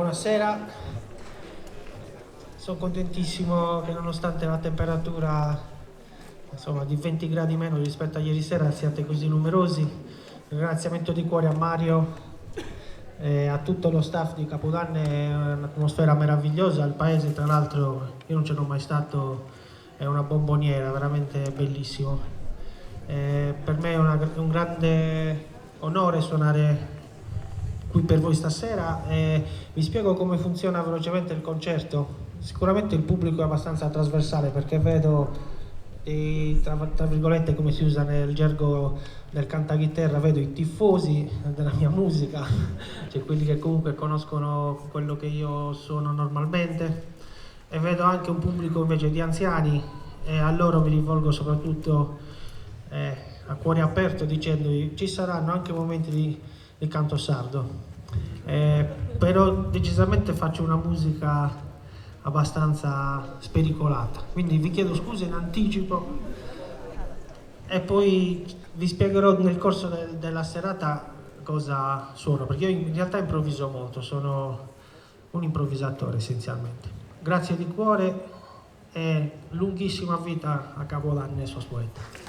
buonasera. Sono contentissimo che nonostante la temperatura di 20 gradi meno rispetto a ieri sera siate così numerosi. Ringraziamento di cuore a Mario e a tutto lo staff di Capodanno, è un'atmosfera meravigliosa. Il paese, tra l'altro, io non c'ero mai stato, è una bomboniera, veramente bellissimo. Per me è un grande onore suonare qui per voi stasera. Vi spiego come funziona velocemente il concerto. Sicuramente il pubblico è abbastanza trasversale, perché vedo tra virgolette, come si usa nel gergo del cantachitarra, vedo i tifosi della mia musica, cioè quelli che comunque conoscono quello che io suono normalmente, e vedo anche un pubblico invece di anziani, e a loro mi rivolgo soprattutto a cuore aperto, dicendovi: ci saranno anche momenti di canto sardo, però decisamente faccio una musica abbastanza spericolata, quindi vi chiedo scusa in anticipo e poi vi spiegherò nel corso della serata cosa suono, perché io in realtà improvviso molto, sono un improvvisatore essenzialmente. Grazie di cuore e lunghissima vita a Capodanno e sua poeta.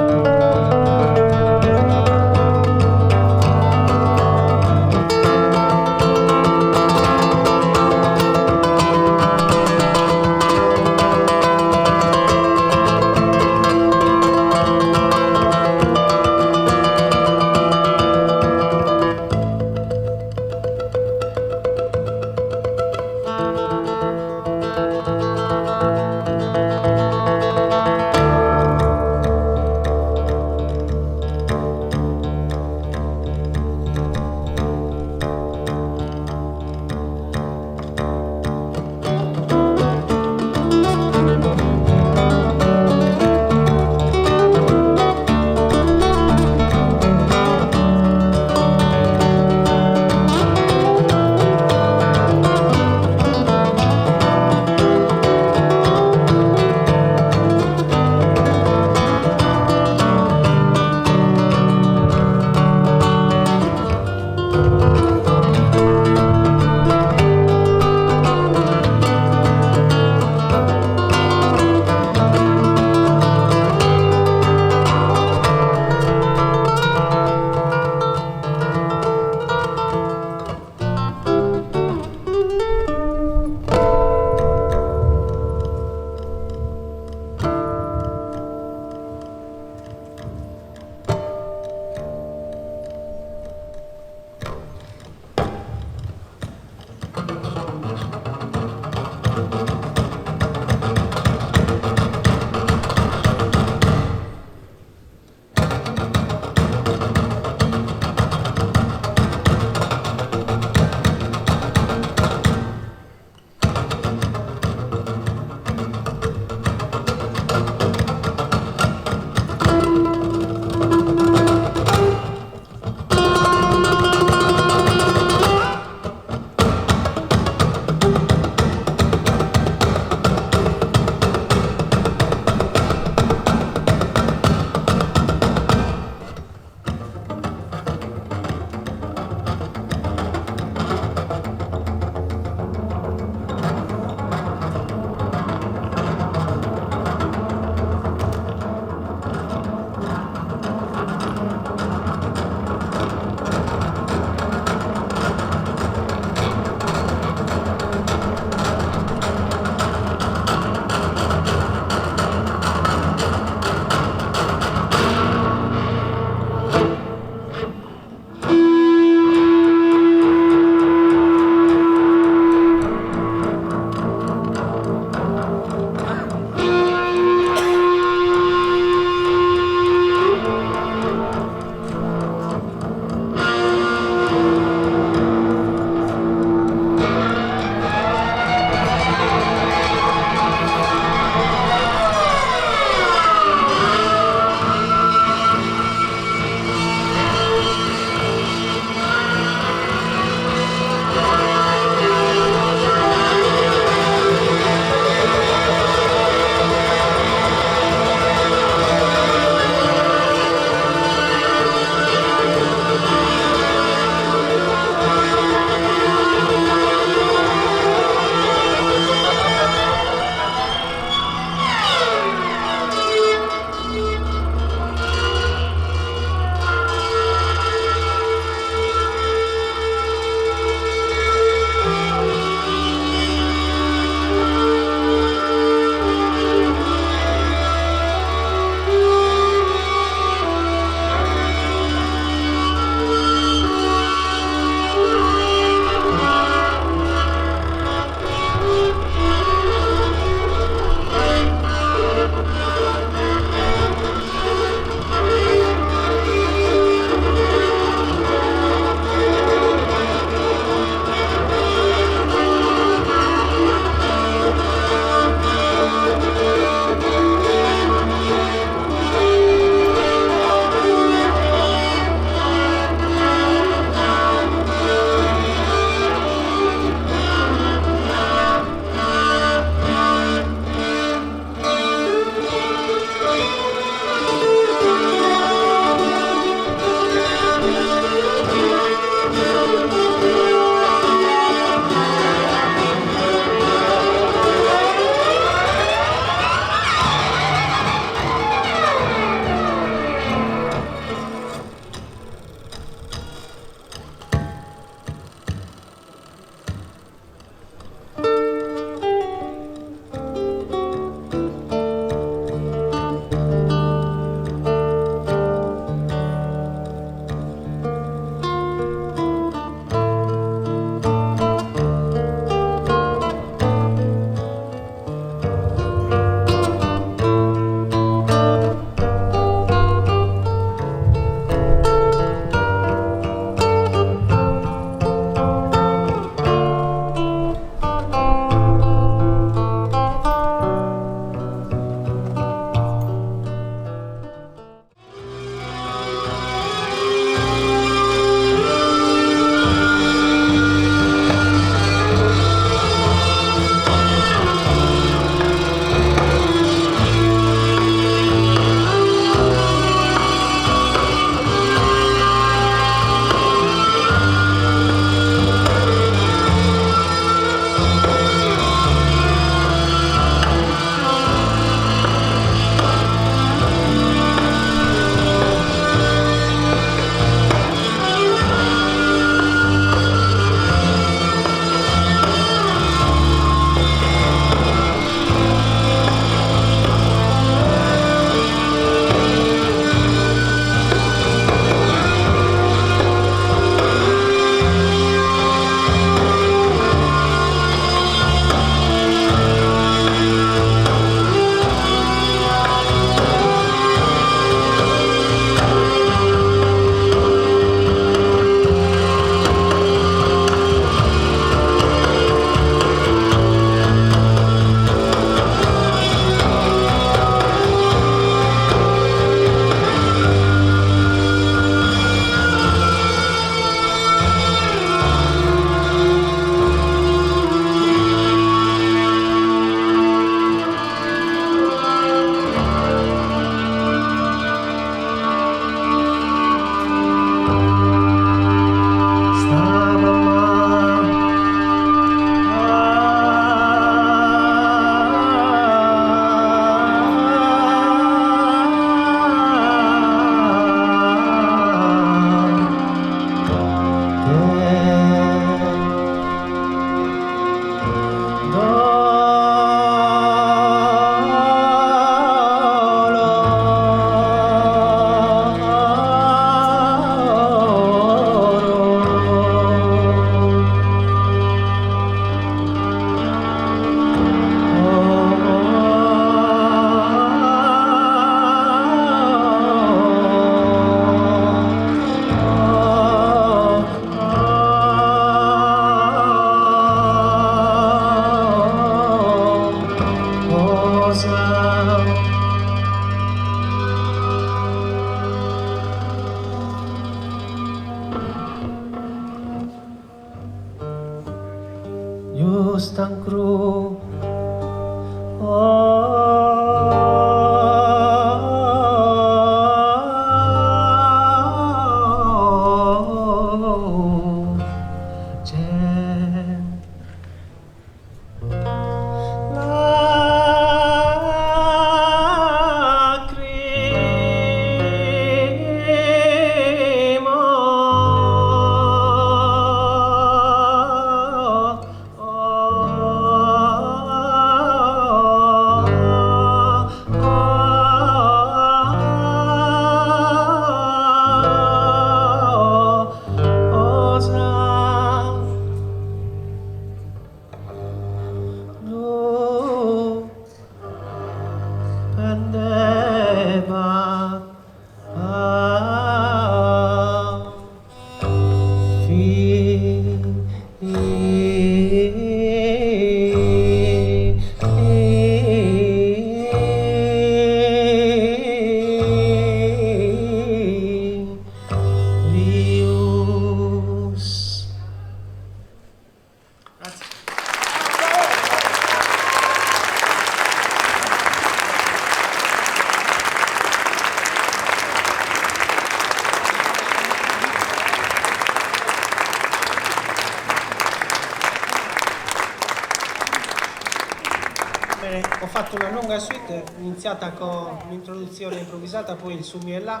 Bene, ho fatto una lunga suite iniziata con un'introduzione improvvisata, poi il Su mi e La,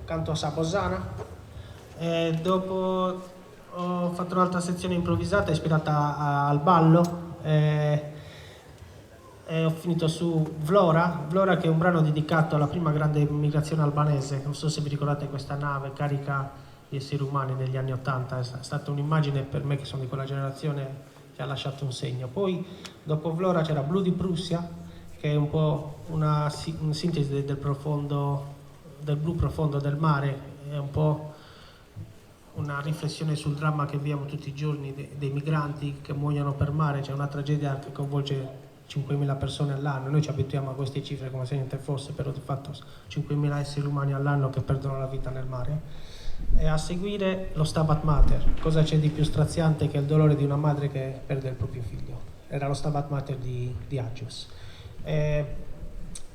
canto a Saposana. Dopo ho fatto un'altra sezione improvvisata ispirata al ballo. E ho finito su Vlora, che è un brano dedicato alla prima grande migrazione albanese. Non so se vi ricordate questa nave carica di esseri umani negli anni *80, è stata un'immagine per me che sono di quella generazione che ha lasciato un segno. Poi dopo Vlora c'era Blu di Prussia, che è un po' una sintesi del blu profondo del mare, è un po' una riflessione sul dramma che viviamo tutti i giorni dei migranti che muoiono per mare. C'è una tragedia che coinvolge 5.000 persone all'anno. Noi ci abituiamo a queste cifre come se niente fosse, però di fatto 5.000 esseri umani all'anno che perdono la vita nel mare. E a seguire lo Stabat Mater. Cosa c'è di più straziante che il dolore di una madre che perde il proprio figlio? Era lo Stabat Mater di Agios.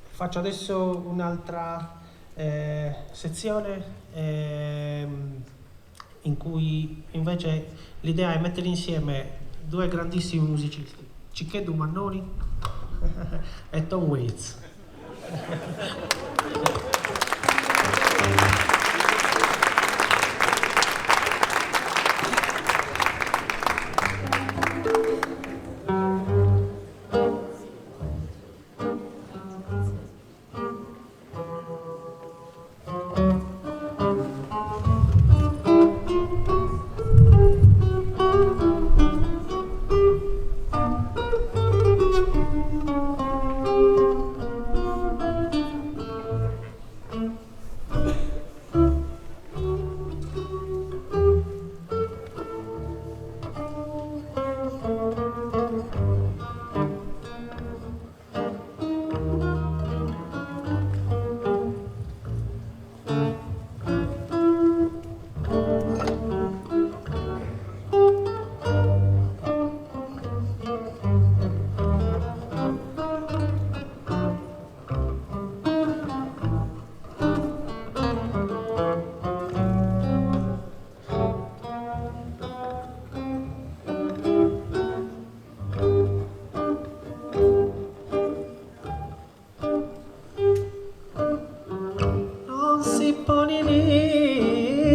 Faccio adesso un'altra sezione in cui invece l'idea è mettere insieme due grandissimi musicisti, Cicchedu Mannoni e Tom Waits.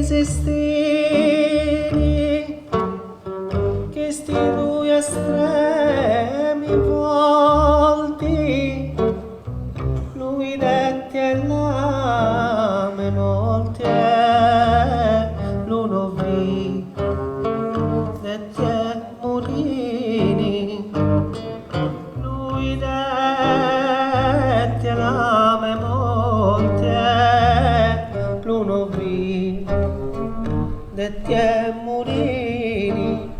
Esistiri che sti due estremi volti lui detti e l'ame molti l'uno vi detti e morini lui detti e l'ame molti l'uno vi detti e morini.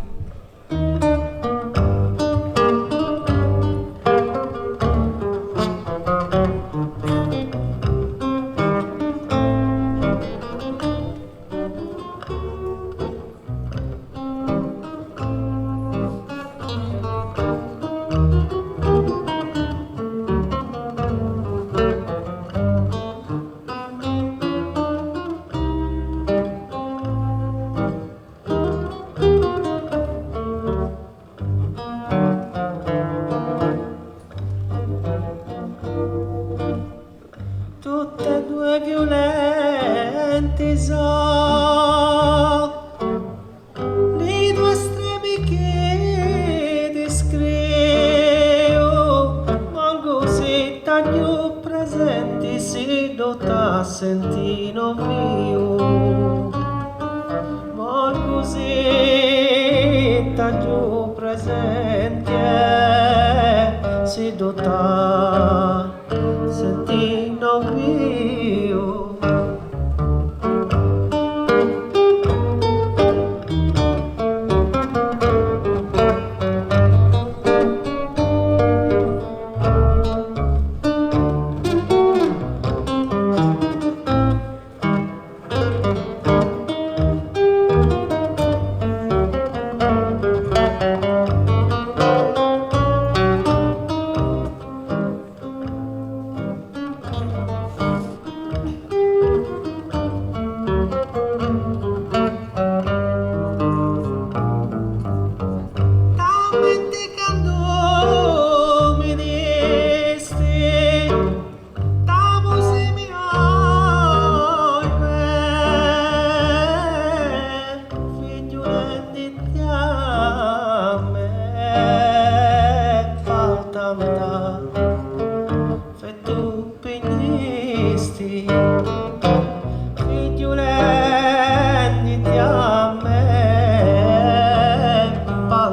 Tutte e due violenti so di due estremi che descrivo, ma così taglio presenti si dota sentino mio, ma così taglio presenti si dota sentino mio. tanta e tu pegnisti figliulenditi a me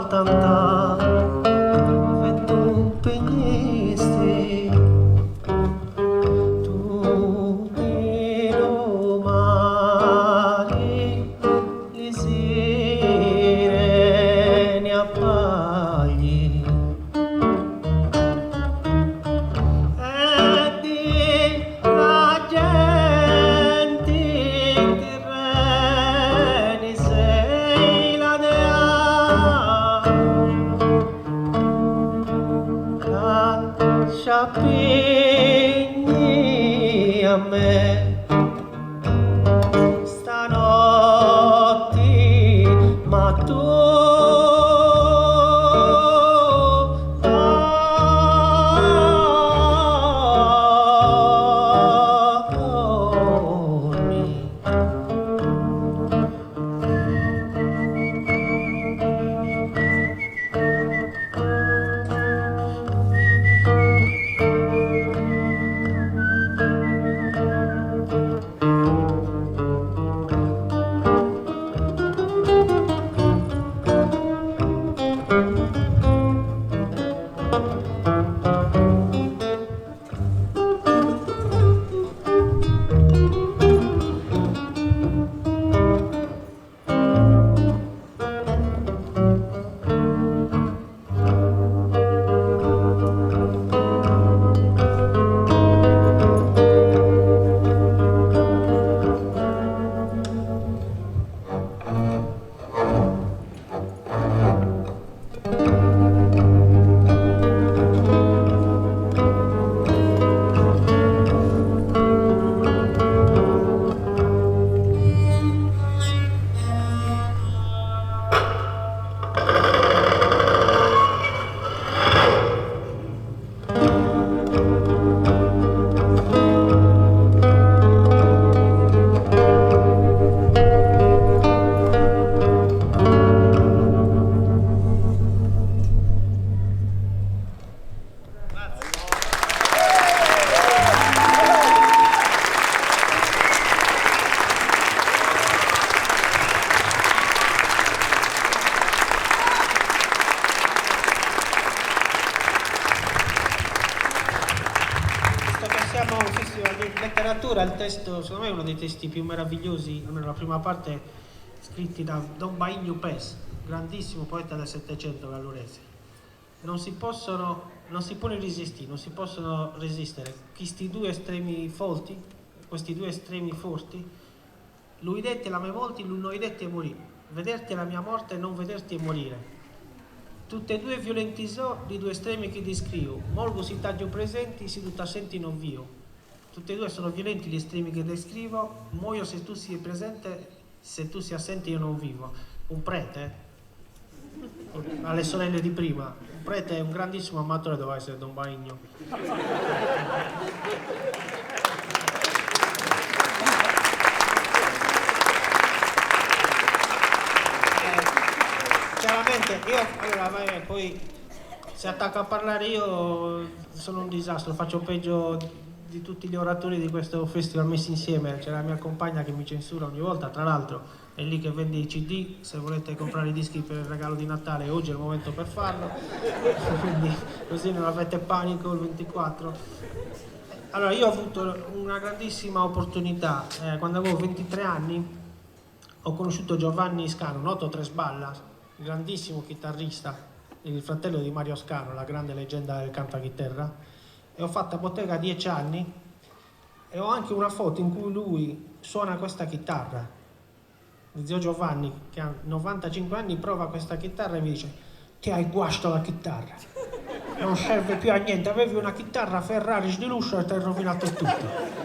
tanta e tu pegnisti tu ti romari li sireni appagli e di la gente in terreni sei la dea lascia pigni a me stanotti, ma tu dormi. Siamo a un festival di letteratura, il testo secondo me è uno dei testi più meravigliosi, almeno la prima parte, scritti da Don Baigno Pes, grandissimo poeta del Settecento gallurese. Non si può resistere, non si possono resistere questi due estremi forti, lui dette la mia volta, lui noi dette morì, vederti la mia morte e non vederti e morire. Tutte e due violenti so di due estremi che descrivo, molgo si taggio presenti, si tutta senti non vivo. Tutte e due sono violenti gli estremi che descrivo, muoio se tu sei presente, se tu sei assente io non vivo. Un prete, alle sorelle di prima, un prete è un grandissimo amatore, doveva essere Don Baigno. Chiaramente io, allora, poi se attacco a parlare io sono un disastro, faccio peggio di tutti gli oratori di questo festival messi insieme. C'è la mia compagna che mi censura ogni volta, tra l'altro è lì che vende i CD, se volete comprare i dischi per il regalo di Natale oggi è il momento per farlo, quindi così non avete panico il 24. Allora io ho avuto una grandissima opportunità, quando avevo 23 anni ho conosciuto Giovanni Scano, noto Tres Ballas, grandissimo chitarrista, il fratello di Mario Scano, la grande leggenda del cantachitarra, e ho fatto a bottega 10 anni e ho anche una foto in cui lui suona questa chitarra. Zio Giovanni, che ha 95 anni, prova questa chitarra e mi dice: ti hai guasto la chitarra, non serve più a niente, avevi una chitarra Ferraris di lusso e ti hai rovinato tutto.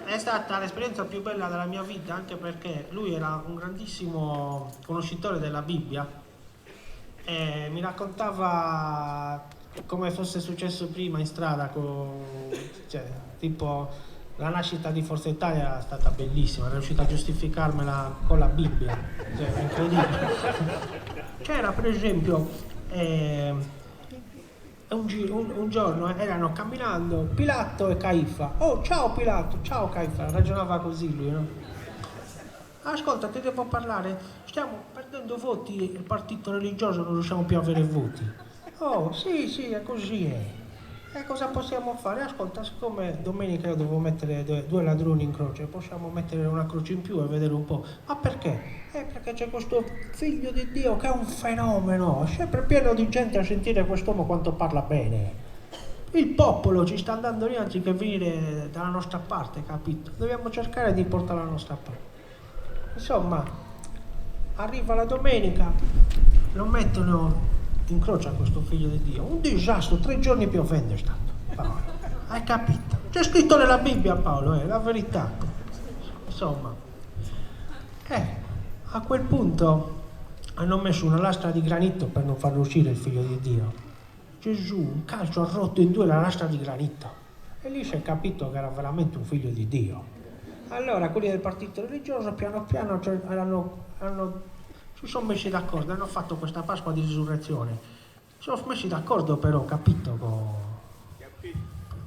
È stata l'esperienza più bella della mia vita, anche perché lui era un grandissimo conoscitore della Bibbia e mi raccontava come fosse successo prima in strada, cioè, tipo la nascita di Forza Italia è stata bellissima, era riuscito a giustificarmela con la Bibbia, cioè, è incredibile. C'era per esempio E un giorno erano camminando Pilato e Caifa. Oh, ciao Pilato, ciao Caifa. Ragionava così lui, no? Ascolta, ti devo parlare. Stiamo perdendo voti, il partito religioso non riusciamo più a avere voti. Oh, sì, sì, è così. E cosa possiamo fare? Ascolta, siccome domenica io devo mettere due ladroni in croce, possiamo mettere una croce in più e vedere un po'. Ma perché? Perché c'è questo figlio di Dio che è un fenomeno, è sempre pieno di gente a sentire quest'uomo quanto parla bene. Il popolo ci sta andando lì anziché venire dalla nostra parte, capito? Dobbiamo cercare di portare la nostra parte. Insomma, arriva la domenica, lo mettono in croce a questo figlio di Dio. Un disastro, 3 giorni piovendo è stato, Paolo. Hai capito? C'è scritto nella Bibbia, Paolo, è la verità. Insomma, a quel punto hanno messo una lastra di granito per non farlo uscire il figlio di Dio. Gesù, un calcio ha rotto in due la lastra di granito. E lì si è capito che era veramente un figlio di Dio. Allora quelli del partito religioso piano piano si sono messi d'accordo, hanno fatto questa Pasqua di Risurrezione. Si sono messi d'accordo però, capito?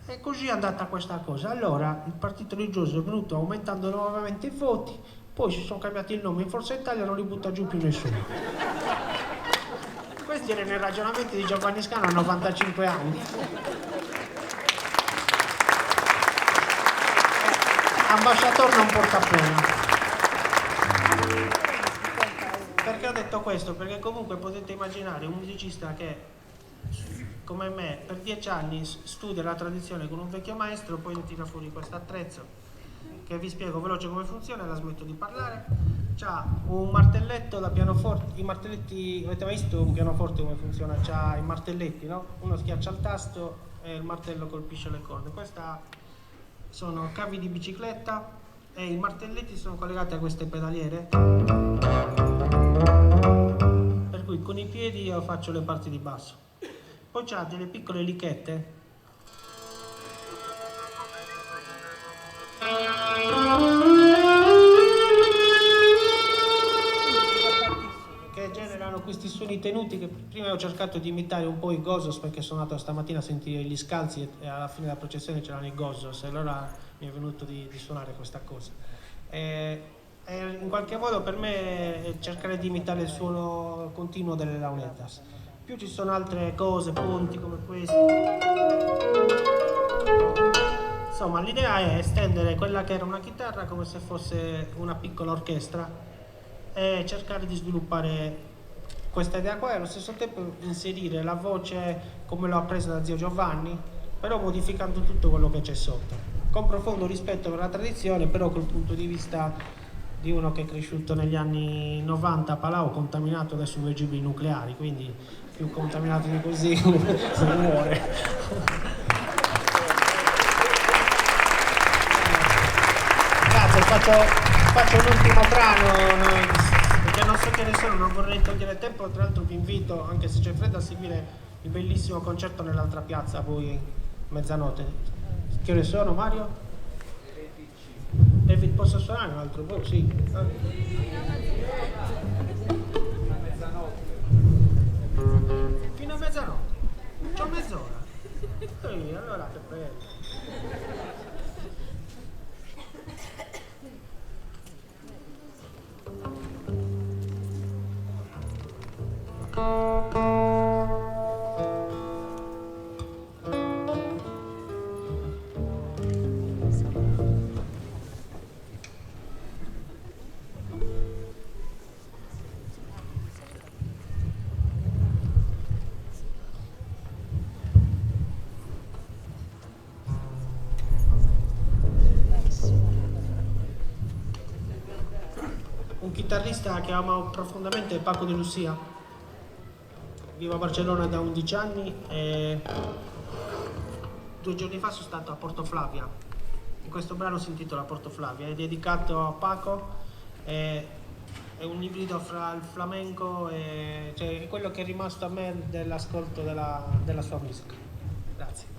E così è andata questa cosa. Allora il partito religioso è venuto aumentando nuovamente i voti, poi si sono cambiati il nome in Forza Italia e non li butta giù più nessuno. Questi erano i ragionamenti di Giovanni Scano a 95 anni. Ambasciatore non porta pena. Perché ho detto questo? Perché comunque potete immaginare un musicista che, come me, per 10 anni studia la tradizione con un vecchio maestro, poi mi tira fuori questo attrezzo, che vi spiego veloce come funziona e la smetto di parlare. C'ha un martelletto da pianoforte, i martelletti, avete mai visto un pianoforte come funziona? C'ha i martelletti, no? Uno schiaccia il tasto e il martello colpisce le corde. Questa sono cavi di bicicletta e i martelletti sono collegati a queste pedaliere, per cui con i piedi io faccio le parti di basso. Poi c'ha delle piccole lichette che generano questi suoni tenuti che prima ho cercato di imitare un po' i Gozos, perché sono andato stamattina a sentire gli scalzi e alla fine della processione c'erano i Gozos e allora mi è venuto di suonare questa cosa. In qualche modo per me è cercare di imitare il suono continuo delle launetas. Più ci sono altre cose, ponti come questi. Insomma, l'idea è estendere quella che era una chitarra come se fosse una piccola orchestra e cercare di sviluppare questa idea qua e allo stesso tempo inserire la voce come l'ho appresa da zio Giovanni, però modificando tutto quello che c'è sotto, con profondo rispetto per la tradizione, però col punto di vista di uno che è cresciuto negli anni 90 a Palau, contaminato adesso con le gibri nucleari, quindi più contaminato di così si muore. Grazie, faccio un ultimo brano, perché non so che ne sono, non vorrei togliere tempo, tra l'altro vi invito, anche se c'è freddo, a seguire il bellissimo concerto nell'altra piazza, poi mezzanotte. Che ore sono, Mario? David, posso suonare un altro po'? Sì. Fino a mezzanotte? C'ho mezz'ora. Allora che bello. Un chitarrista che amo profondamente è Paco de Lucia. Vivo a Barcellona da 11 anni e 2 giorni fa sono stato a Portoflavia. Questo brano si intitola Portoflavia, è dedicato a Paco, è un ibrido fra il flamenco e cioè, è quello che è rimasto a me dell'ascolto della sua musica. Grazie.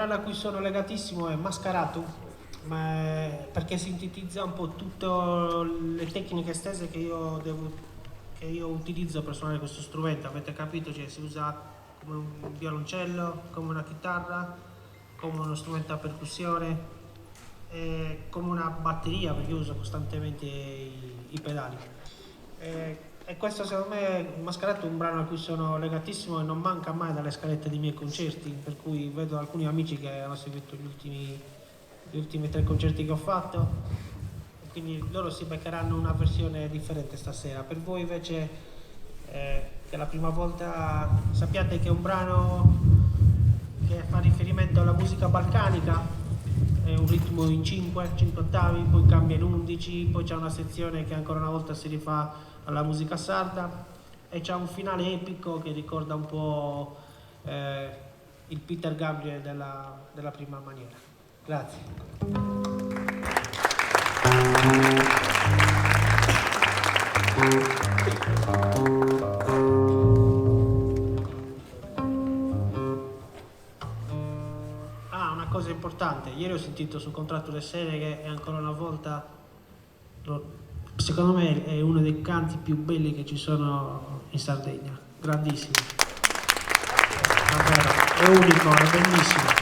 brano a cui sono legatissimo è Mascarato, perché sintetizza un po' tutte le tecniche estese che io utilizzo per suonare questo strumento. Avete capito? Cioè, si usa come un violoncello, come una chitarra, come uno strumento a percussione, come una batteria, perché io uso costantemente i pedali. E questo secondo me, Mascarato, è un brano a cui sono legatissimo e non manca mai dalle scalette dei miei concerti, per cui vedo alcuni amici che hanno seguito gli ultimi 3 concerti che ho fatto, e quindi loro si beccheranno una versione differente stasera. Per voi invece, che è la prima volta, sappiate che è un brano che fa riferimento alla musica balcanica, è un ritmo in 5 ottavi, poi cambia in 11, poi c'è una sezione che ancora una volta si rifà alla musica sarda e c'è un finale epico che ricorda un po' il Peter Gabriel della prima maniera. Grazie. Una cosa importante, ieri ho sentito sul contratto del Sere che ancora una volta, secondo me è uno dei canti più belli che ci sono in Sardegna, grandissimo, davvero, è unico, è bellissimo.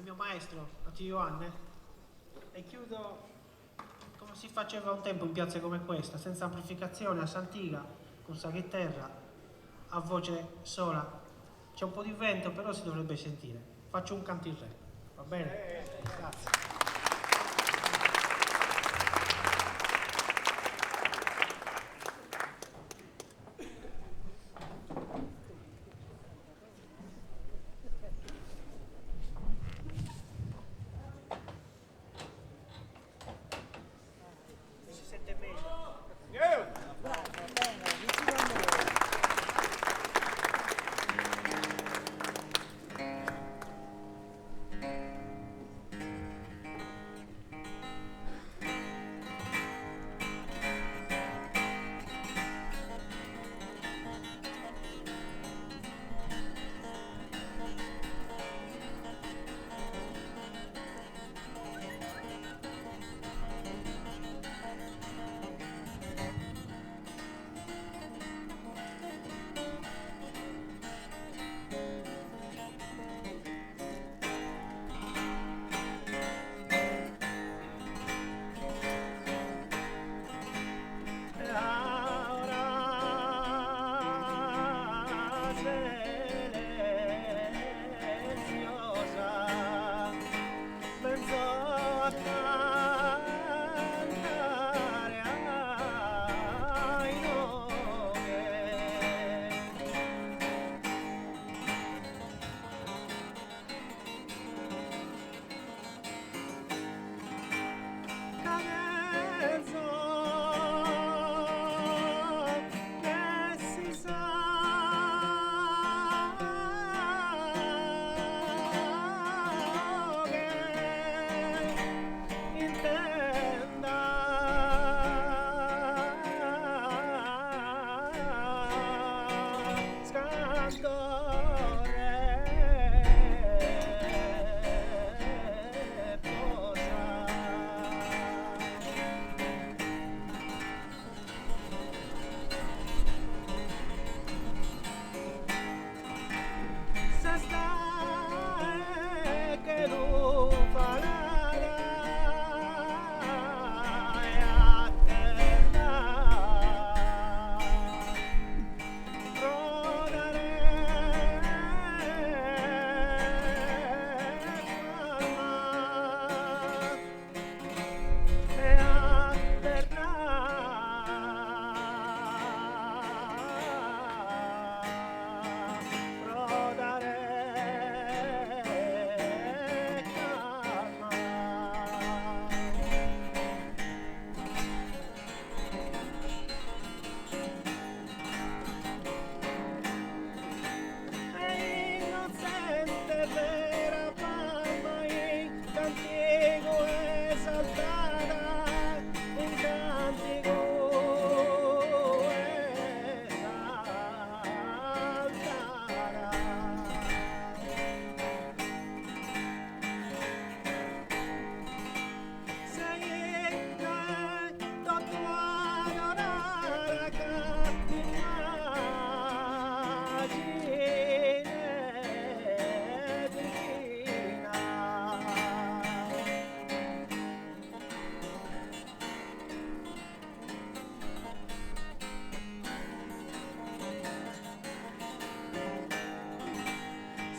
al mio maestro, a Tio Anne, e chiudo come si faceva un tempo in piazze come questa, senza amplificazione, a Santiga, con saghiterra, a voce sola. C'è un po' di vento, però si dovrebbe sentire. Faccio un canto in re, va bene? Grazie.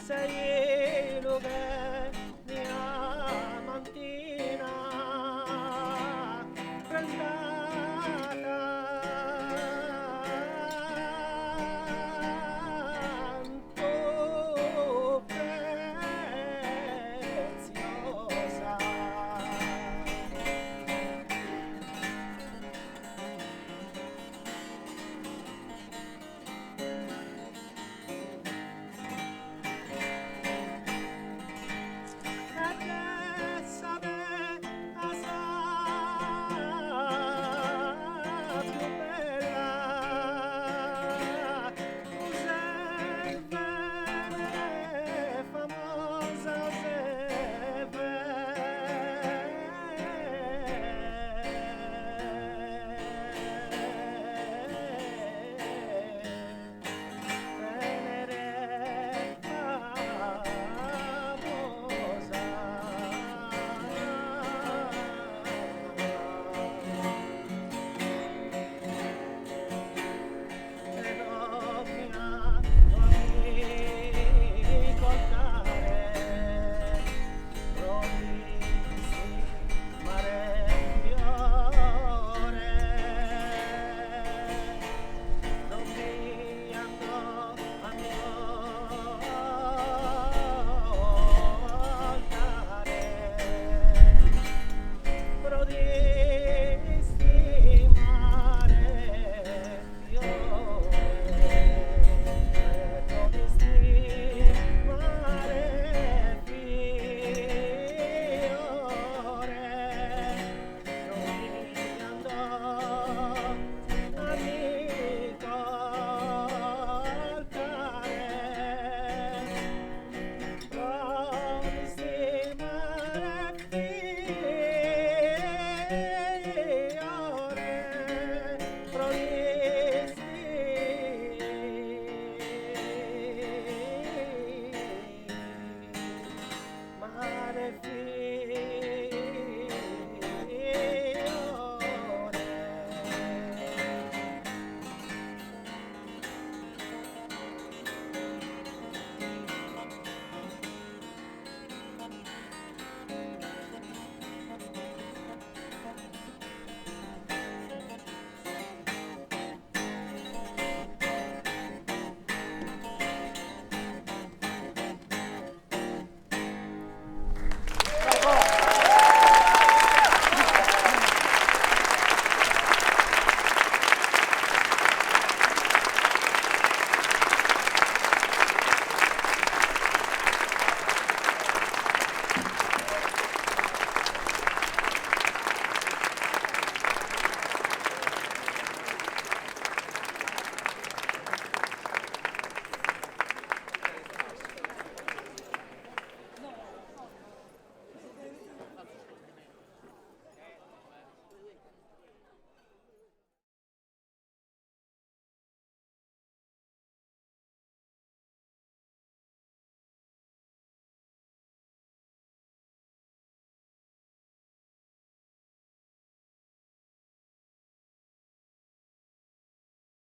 sai lo che